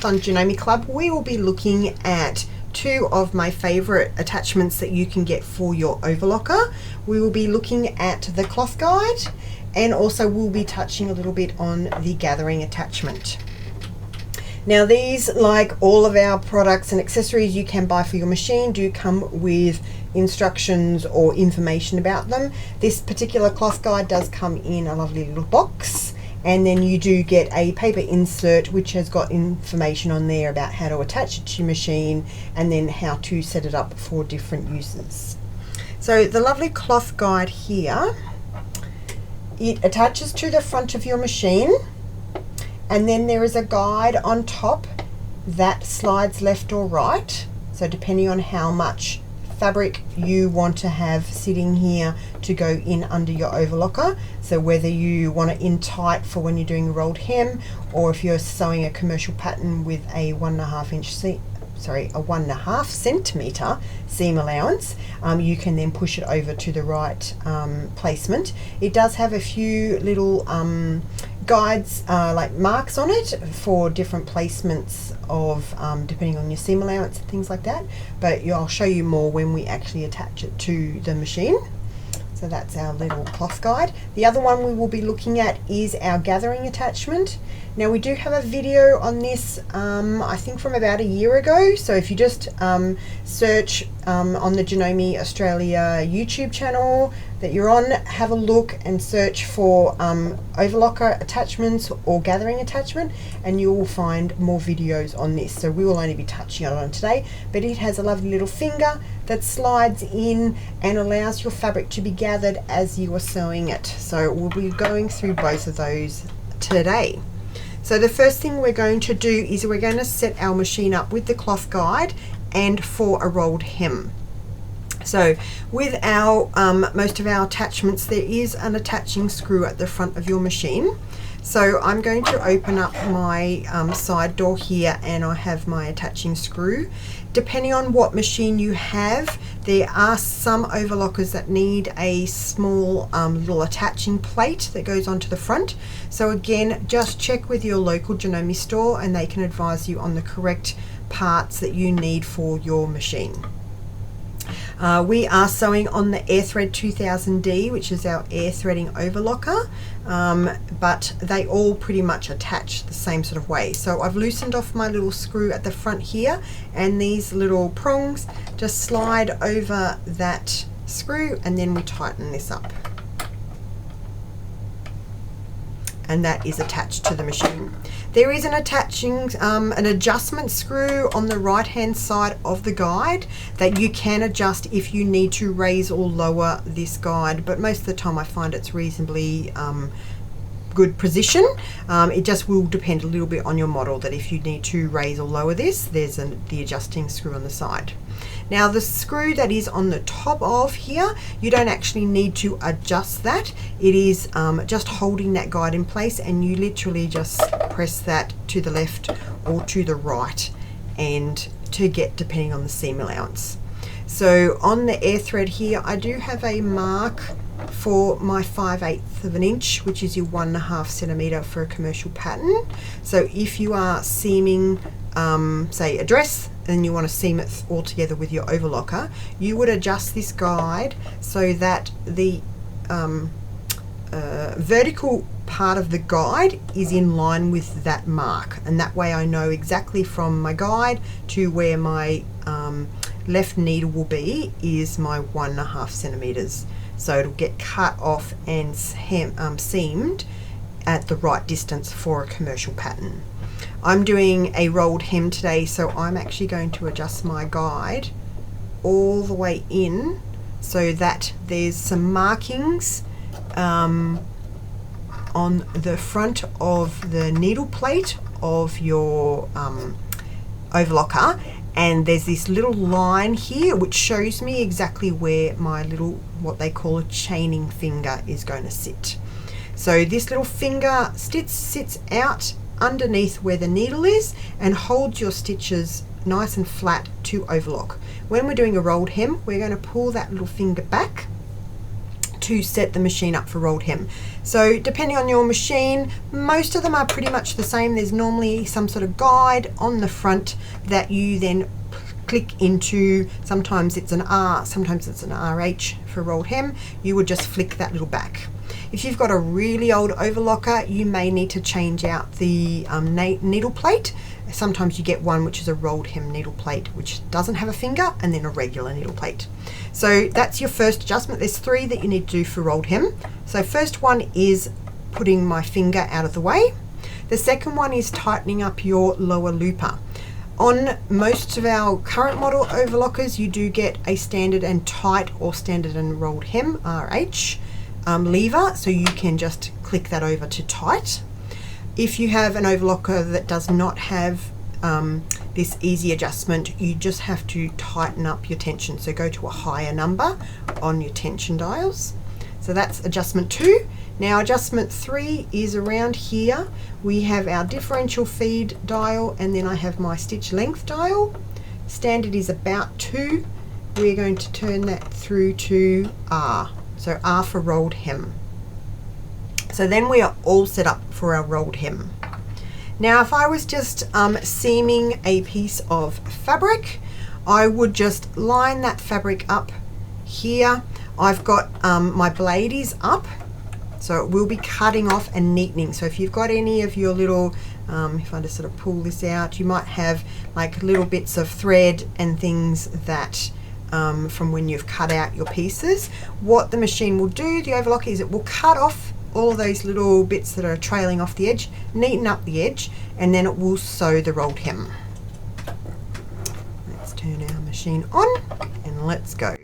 month on Janome Club, we will be looking at two of my favorite attachments that you can get for your overlocker. We will be looking at the cloth guide, and also we'll be touching a little bit on the gathering attachment. Now these, like all of our products and accessories you can buy for your machine, do come with instructions or information about them. This particular cloth guide does come in a lovely little box, and then you do get a paper insert which has got information on there about how to attach it to your machine and then how to set it up for different uses. So the lovely cloth guide here, it attaches to the front of your machine, and then there is a guide on top that slides left or right. So depending on how much fabric you want to have sitting here to go in under your overlocker, so whether you want it in tight for when you're doing a rolled hem, or if you're sewing a commercial pattern with a 1.5 centimeter seam allowance, you can then push it over to the right placement. It does have a few little guides, like marks on it for different placements of depending on your seam allowance and things like that, but I'll show you more when we actually attach it to the machine. So that's our little cloth guide. The other one we will be looking at is our gathering attachment. Now we do have a video on this, I think from about a year ago, so if you just search on the Janome Australia YouTube channel that you're on, have a look and search for overlocker attachments or gathering attachment, and you will find more videos on this. So we will only be touching on it today, but it has a lovely little finger that slides in and allows your fabric to be gathered as you are sewing it. So we'll be going through both of those today. So the first thing we're going to do is we're going to set our machine up with the cloth guide and for a rolled hem. So with our most of our attachments, there is an attaching screw at the front of your machine. So I'm going to open up my side door here, and I have my attaching screw. Depending on what machine you have, there are some overlockers that need a small little attaching plate that goes onto the front. So again, just check with your local Janome store and they can advise you on the correct parts that you need for your machine. We are sewing on the AirThread 2000D, which is our air threading overlocker, but they all pretty much attach the same sort of way. So I've loosened off my little screw at the front here, and these little prongs just slide over that screw, and then we tighten this up. And that is attached to the machine. There is an an adjustment screw on the right hand side of the guide that you can adjust if you need to raise or lower this guide, but most of the time I find it's reasonably good position. It just will depend a little bit on your model, that if you need to raise or lower this, there's the adjusting screw on the side. Now the screw that is on the top of here, you don't actually need to adjust that. It is just holding that guide in place, and you literally just press that to the left or to the right, and to get depending on the seam allowance. So on the air thread here, I do have a mark for my 5/8 of an inch, which is your 1.5 centimeter for a commercial pattern. So if you are seaming say a dress and you want to seam it all together with your overlocker, you would adjust this guide so that the vertical part of the guide is in line with that mark, and that way I know exactly from my guide to where my left needle will be is my 1.5 centimeters. So it'll get cut off and seamed at the right distance for a commercial pattern. I'm doing a rolled hem today, so I'm actually going to adjust my guide all the way in so that there's some markings on the front of the needle plate of your overlocker, and there's this little line here which shows me exactly where my little, what they call a chaining finger, is going to sit. So this little finger sits out underneath where the needle is and holds your stitches nice and flat to overlock. When we're doing a rolled hem, we're going to pull that little finger back to set the machine up for rolled hem. So depending on your machine, most of them are pretty much the same. There's normally some sort of guide on the front that you then click into. Sometimes it's an R, sometimes it's an RH for rolled hem. You would just flick that little back. If you've got a really old overlocker, you may need to change out the needle plate. Sometimes you get one which is a rolled hem needle plate, which doesn't have a finger, and then a regular needle plate. So that's your first adjustment. There's 3 that you need to do for rolled hem. So first one is putting my finger out of the way. The second one is tightening up your lower looper. On most of our current model overlockers, you do get a standard and tight or standard and rolled hem, RH, lever, so you can just click that over to tight. If you have an overlocker that does not have this easy adjustment, you just have to tighten up your tension. So go to a higher number on your tension dials. So that's adjustment 2. Now adjustment 3 is around here. We have our differential feed dial, and then I have my stitch length dial. Standard is about 2. We're going to turn that through to R. So R for rolled hem. So then we are all set up for our rolled hem. Now if I was just seaming a piece of fabric, I would just line that fabric up here. I've got my blade is up, so it will be cutting off and neatening. So if you've got any of your little, if I just sort of pull this out, you might have like little bits of thread and things that from when you've cut out your pieces. What the machine will do, the overlocker, is it will cut off all of those little bits that are trailing off the edge, neaten up the edge, and then it will sew the rolled hem. Let's turn our machine on and let's go.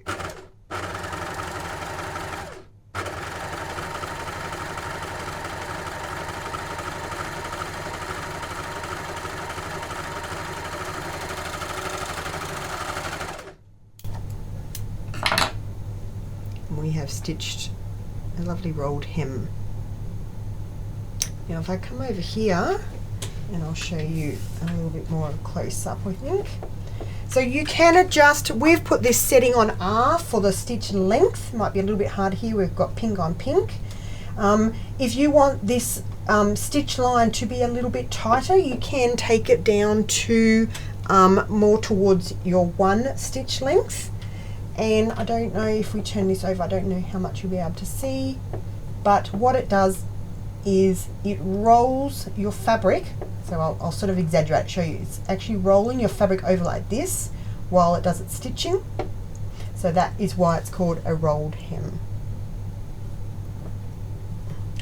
We have stitched a lovely rolled hem. Now if I come over here and I'll show you a little bit more close up, I think. So you can adjust, we've put this setting on R for the stitch length. Might be a little bit hard here, we've got pink on pink. If you want this stitch line to be a little bit tighter, you can take it down to more towards your 1 stitch length. And I don't know if we turn this over, I don't know how much you'll be able to see, but what it does is it rolls your fabric. So I'll sort of exaggerate, show you. It's actually rolling your fabric over like this while it does its stitching. So that is why it's called a rolled hem.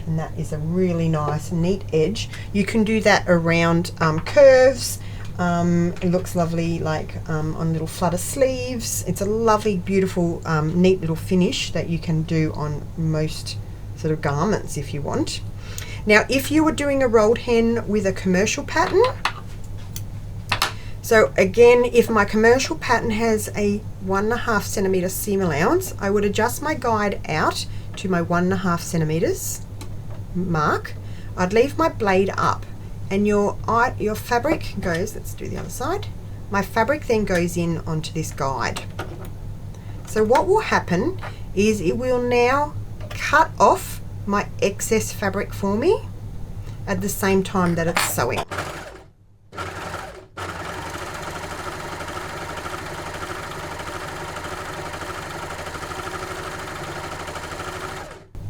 And that is a really nice, neat edge. You can do that around curves. It looks lovely, like on little flutter sleeves. It's a lovely, beautiful, neat little finish that you can do on most sort of garments if you want. Now if you were doing a rolled hem with a commercial pattern, so again, if my commercial pattern has a 1.5 centimeter seam allowance, I would adjust my guide out to my 1.5 centimeters mark. I'd leave my blade up, and your fabric goes, let's do the other side, my fabric then goes in onto this guide. So what will happen is it will now cut off my excess fabric for me at the same time that it's sewing.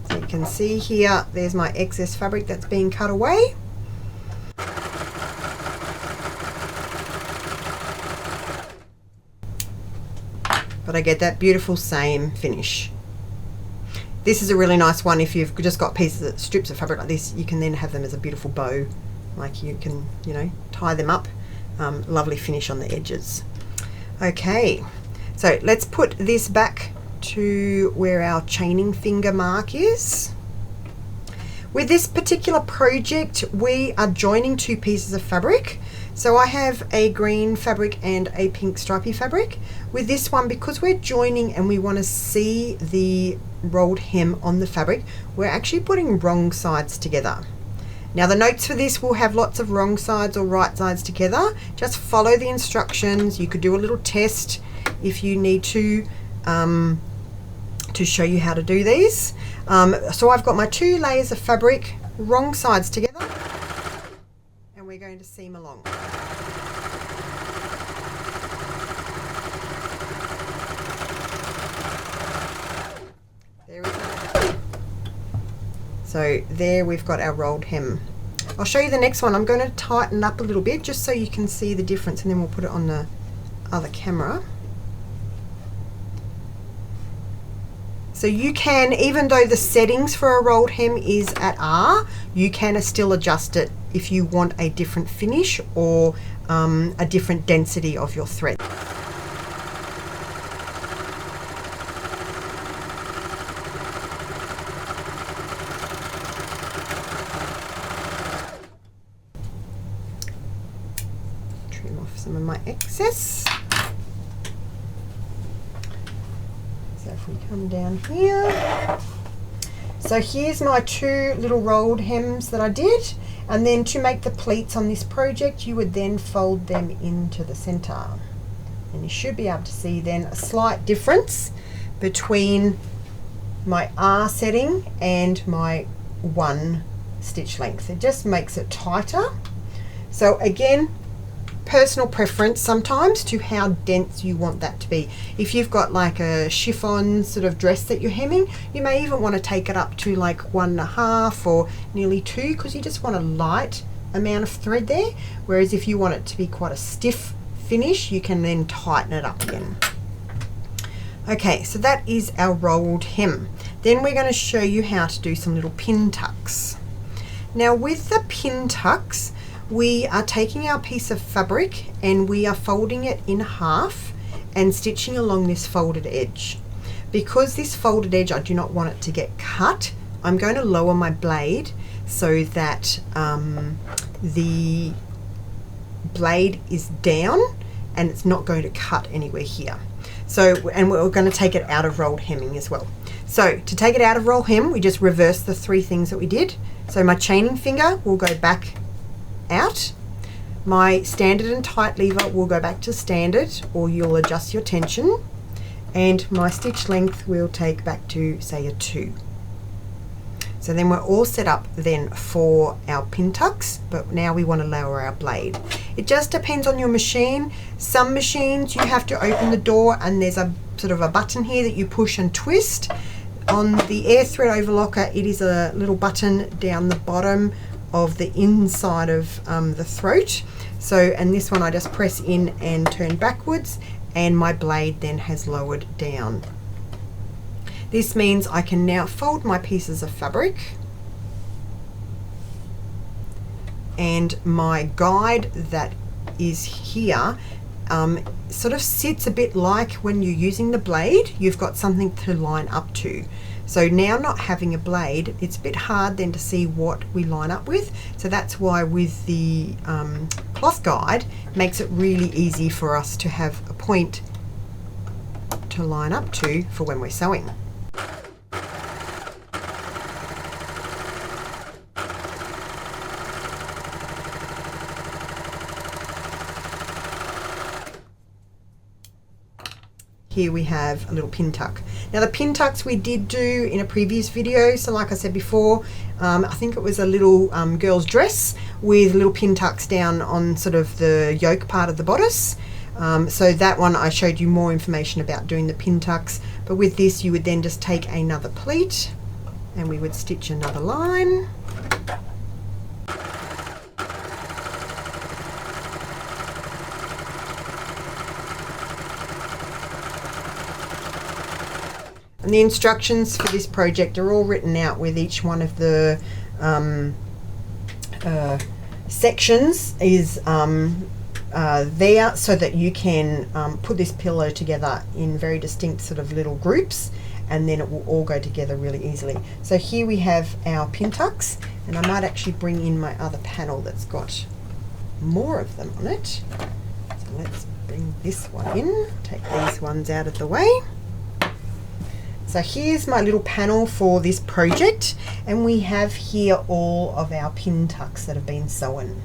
So you can see here, there's my excess fabric that's being cut away. But I get that beautiful same finish. This is a really nice one. If you've just got strips of fabric like this, you can then have them as a beautiful bow. Like you can, you know, tie them up. Lovely finish on the edges. Okay, so let's put this back to where our chaining finger mark is. With this particular project, we are joining 2 pieces of fabric. So I have a green fabric and a pink stripy fabric. With this one, because we're joining and we want to see the rolled hem on the fabric, we're actually putting wrong sides together. Now the notes for this will have lots of wrong sides or right sides together. Just follow the instructions. You could do a little test if you need to to show you how to do these. So I've got my 2 layers of fabric, wrong sides together, and we're going to seam along. There we go. So there we've got our rolled hem. I'll show you the next one. I'm going to tighten up a little bit just so you can see the difference, and then we'll put it on the other camera. So you can, even though the settings for a rolled hem is at R, you can still adjust it if you want a different finish or a different density of your thread. Trim off some of my excess. So if we come down here, so here's my 2 little rolled hems that I did, and then to make the pleats on this project you would then fold them into the center, and you should be able to see then a slight difference between my R setting and my 1 stitch length. It just makes it tighter. So again, personal preference sometimes to how dense you want that to be. If you've got like a chiffon sort of dress that you're hemming, you may even want to take it up to like 1.5 or nearly 2, because you just want a light amount of thread there. Whereas if you want it to be quite a stiff finish, you can then tighten it up again. Okay, so that is our rolled hem. Then we're going to show you how to do some little pin tucks. Now with the pin tucks, we are taking our piece of fabric and we are folding it in half and stitching along this folded edge. Because this folded edge, I do not want it to get cut, I'm going to lower my blade so that the blade is down and it's not going to cut anywhere here. So, and we're going to take it out of rolled hemming as well. So to take it out of roll hem, we just reverse the 3 things that we did. So my chaining finger will go back out, my standard and tight lever will go back to standard, or you'll adjust your tension, and my stitch length will take back to say a 2. So then we're all set up then for our pin tucks, but now we want to lower our blade. It just depends on your machine. Some machines you have to open the door and there's a sort of a button here that you push and twist. On the air thread overlocker, it is a little button down the bottom of the inside of the throat. So, and this one I just press in and turn backwards, and my blade then has lowered down. This means I can now fold my pieces of fabric, and my guide that is here sort of sits a bit like when you're using the blade, you've got something to line up to. So now not having a blade, it's a bit hard then to see what we line up with. So that's why with the cloth guide, makes it really easy for us to have a point to line up to for when we're sewing. Here we have a little pin tuck. Now the pin tucks we did do in a previous video. So like I said before, I think it was a little girl's dress with little pin tucks down on sort of the yoke part of the bodice. So that one I showed you more information about doing the pin tucks. But with this you would then just take another pleat and we would stitch another line. And the instructions for this project are all written out with each one of the sections is there, so that you can put this pillow together in very distinct sort of little groups, and then it will all go together really easily. So here we have our pin tucks, and I might actually bring in my other panel that's got more of them on it. So let's bring this one in, take these ones out of the way. So here's my little panel for this project, and we have here all of our pin tucks that have been sewn.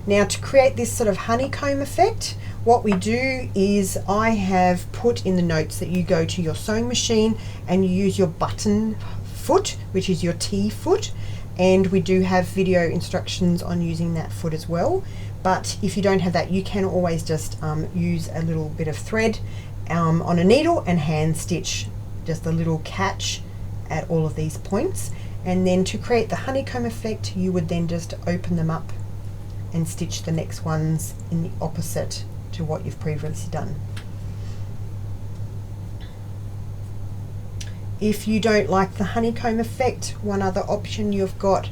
Now to create this sort of honeycomb effect, what we do is I have put in the notes that you go to your sewing machine and you use your button foot, which is your T foot, and we do have video instructions on using that foot as well. But if you don't have that, you can always just use a little bit of thread on a needle and hand stitch just a little catch at all of these points. And then to create the honeycomb effect, you would then just open them up and stitch the next ones in the opposite to what you've previously done. If you don't like the honeycomb effect, one other option you've got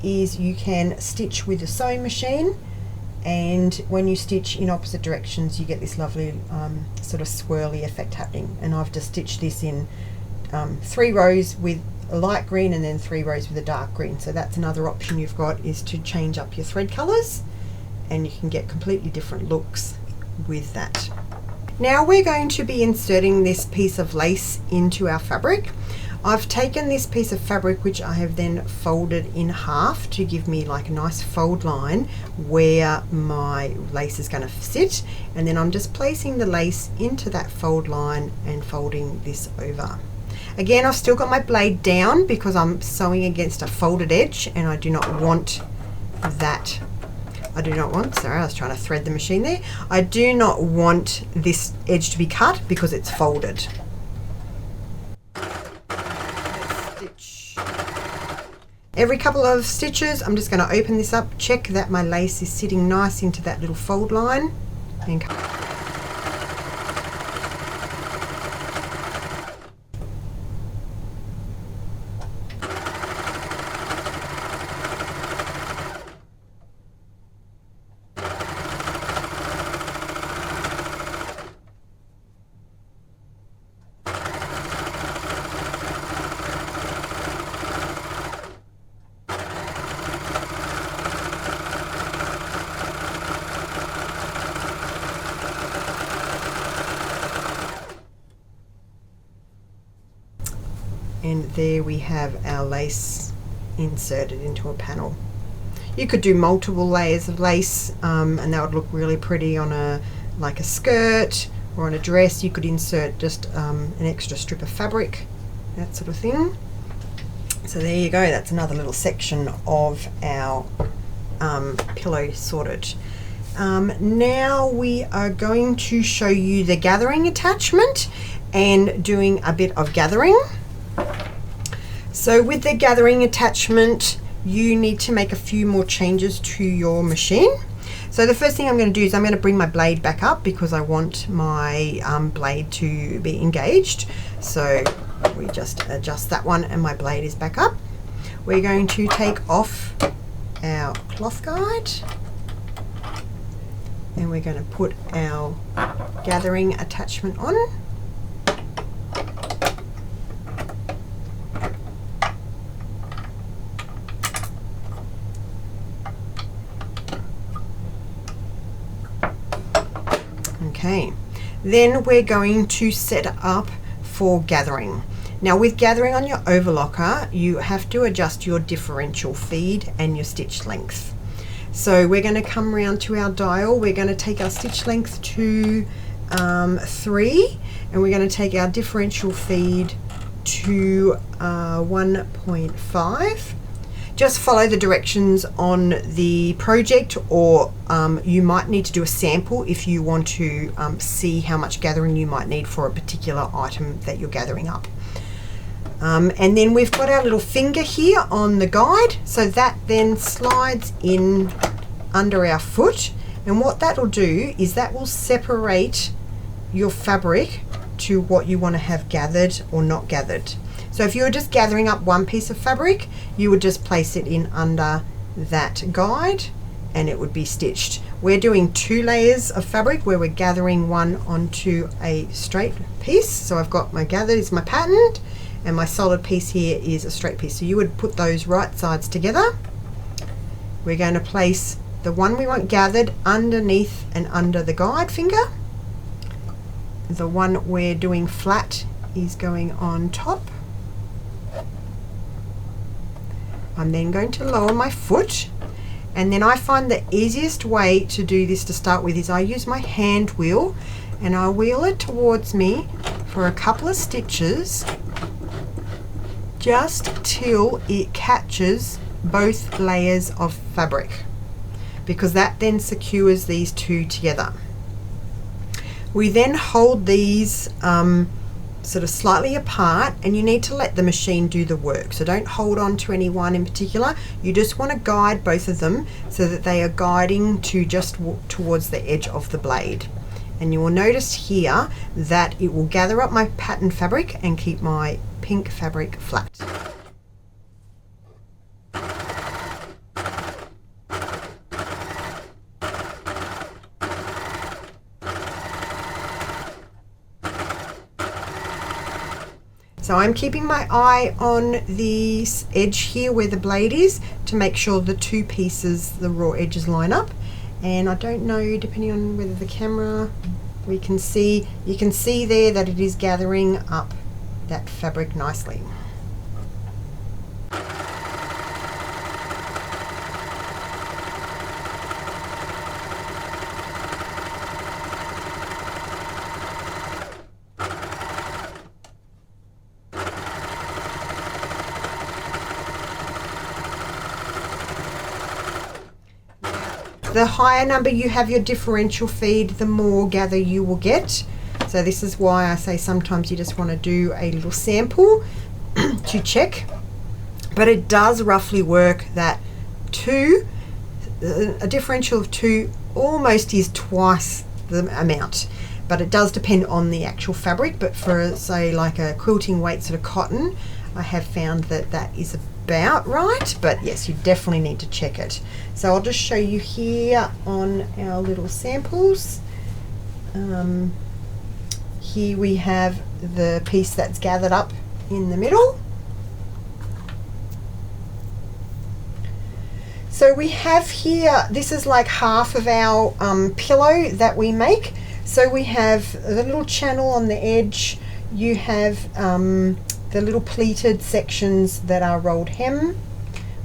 is you can stitch with a sewing machine, and when you stitch in opposite directions you get this lovely sort of swirly effect happening. And I've just stitched this in 3 rows with a light green and then 3 rows with a dark green. So that's another option you've got, is to change up your thread colours, and you can get completely different looks with that. Now we're going to be inserting this piece of lace into our fabric. I've taken this piece of fabric which I have then folded in half to give me like a nice fold line where my lace is going to sit, and then I'm just placing the lace into that fold line and folding this over. Again, I've still got my blade down because I'm sewing against a folded edge, and I do not want that. Sorry, I was trying to thread the machine there. I do not want this edge to be cut because it's folded. Stitch. Every couple of stitches, I'm just going to open this up, check that my lace is sitting nice into that little fold line, and there we have our lace inserted into a panel. You could do multiple layers of lace and that would look really pretty on a skirt or on a dress. You could insert just an extra strip of fabric, that sort of thing. So there you go, that's another little section of our pillow sorted. Now we are going to show you the gathering attachment and doing a bit of gathering. So with the gathering attachment, you need to make a few more changes to your machine. So the first thing I'm going to do is I'm going to bring my blade back up because I want my blade to be engaged. So we just adjust that one and my blade is back up. We're going to take off our cloth guide and we're going to put our gathering attachment on. Okay, then we're going to set up for gathering. Now with gathering on your overlocker, you have to adjust your differential feed and your stitch length. So we're going to come around to our dial, we're going to take our stitch length to 3 and we're going to take our differential feed to 1.5. Just follow the directions on the project, or you might need to do a sample if you want to see how much gathering you might need for a particular item that you're gathering up. And then we've got our little finger here on the guide, so that then slides in under our foot, and what that will do is that will separate your fabric to what you want to have gathered or not gathered. So if you were just gathering up one piece of fabric, you would just place it in under that guide and it would be stitched. We're doing 2 layers of fabric where we're gathering one onto a straight piece. So I've got my gathered is my patterned and my solid piece here is a straight piece. So you would put those right sides together. We're going to place the one we want gathered underneath and under the guide finger. The one we're doing flat is going on top. I'm then going to lower my foot And then I find the easiest way to do this to start with is I use my hand wheel, and I wheel it towards me for a couple of stitches just till it catches both layers of fabric, because that then secures these two together. We then hold these sort of slightly apart, and you need to let the machine do the work. So don't hold on to any one in particular. You just want to guide both of them so that they are guiding to just towards the edge of the blade. And you will notice here that it will gather up my pattern fabric and keep my pink fabric flat. So I'm keeping my eye on the edge here where the blade is to make sure the two pieces, the raw edges, line up. And I don't know, depending on whether the camera, you can see there that it is gathering up that fabric nicely. The higher number you have your differential feed, the more gather you will get. So this is why I say sometimes you just want to do a little sample to check. But it does roughly work that a differential of 2 almost is twice the amount. But it does depend on the actual fabric. But for, say, like a quilting weight sort of cotton, I have found that that is about right, but yes, you definitely need to check it. So I'll just show you here on our little samples. Here we have the piece that's gathered up in the middle. So we have here, this is like half of our pillow that we make. So we have the little channel on the edge, you have the little pleated sections that are rolled hem.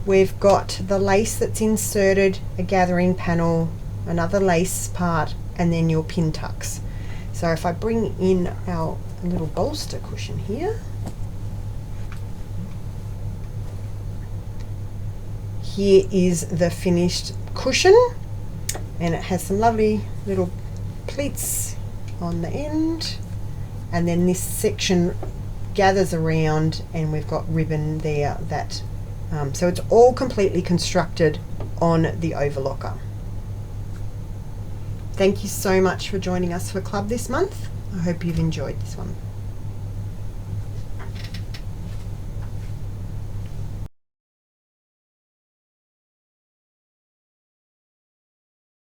We've got the lace that's inserted, a gathering panel, another lace part, and then your pin tucks. So if I bring in our little bolster cushion here, here is the finished cushion, and it has some lovely little pleats on the end, and then this section gathers around, and we've got ribbon there that so it's all completely constructed on the Overlocker. Thank you so much for joining us for Club this month. I hope you've enjoyed this one.